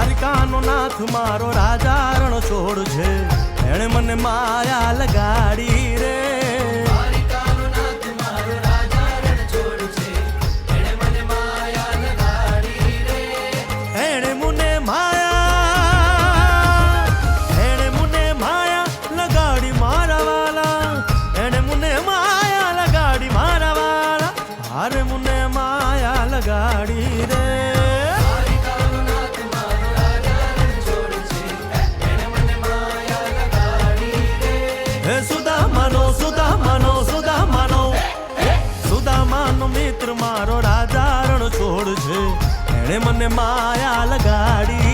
દ્વારિકાનો નાથ મારો રાજા રણ છોડ છે, એણે મને માયા લગાડી રે. દ્વારિકાનો નાથ મારો રાજા રણ છોડ છે, એણે મને માયા લગાડી રે. એણે મને માયા લગાડી મારા વાલા, એણે મને માયા લગાડી મારા વાલા, હારે મને માયા લગાડી રે. સુદામાનો મિત્ર મારો રાજા રણ છોડ છે, એણે મને માયા લગાડી